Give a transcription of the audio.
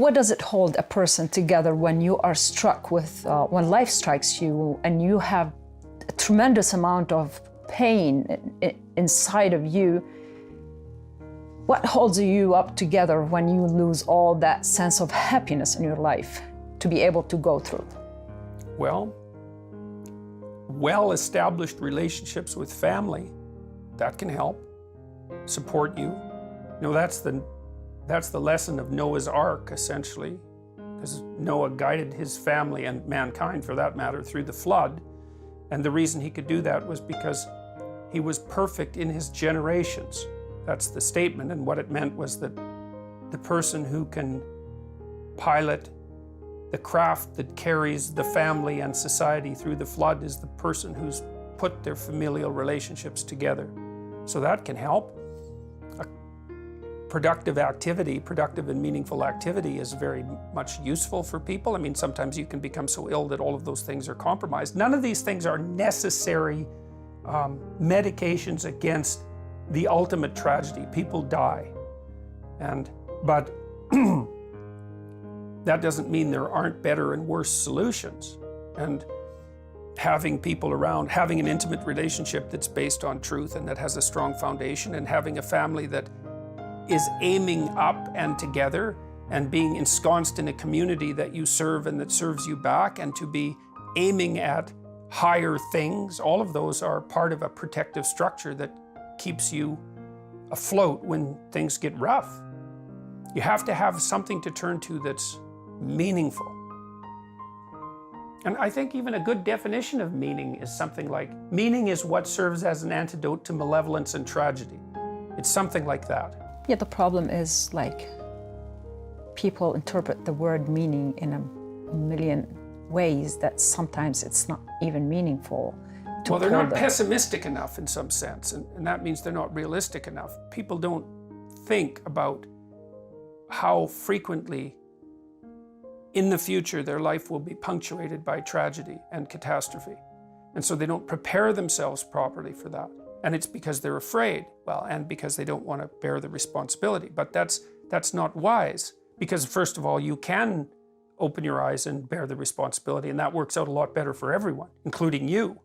What does it hold a person together when you are struck with, when life strikes you and you have a tremendous amount of pain inside of you? What holds you up together when you lose all that sense of happiness in your life to be able to go through? Well, well-established relationships with family, that can help support you. You know, that's the lesson of Noah's Ark, essentially, because Noah guided his family and mankind, for that matter, through the flood. And the reason he could do that was because he was perfect in his generations. That's the statement, and what it meant was that the person who can pilot the craft that carries the family and society through the flood is the person who's put their familial relationships together. So that can help. A productive activity, productive and meaningful activity, is very much useful for people. I mean, sometimes you can become so ill that all of those things are compromised. None of these things are necessary medications against the ultimate tragedy. People die, but that doesn't mean there aren't better and worse solutions. And having people around, having an intimate relationship that's based on truth and that has a strong foundation, and having a family that is aiming up and together and being ensconced in a community that you serve and that serves you back, and to be aiming at higher things, all of those are part of a protective structure that keeps you afloat when things get rough. You have to have something to turn to that's meaningful. And I think even a good definition of meaning is something like, meaning is what serves as an antidote to malevolence and tragedy. It's something like that. Yeah, the problem is, like, people interpret the word meaning in a million ways that sometimes it's not even meaningful. Well, they're not pessimistic enough in some sense, and that means they're not realistic enough. People don't think about how frequently in the future their life will be punctuated by tragedy and catastrophe. And so they don't prepare themselves properly for that. And it's because they're afraid, well, and because they don't want to bear the responsibility. But that's not wise, because first of all, you can open your eyes and bear the responsibility, and that works out a lot better for everyone, including you.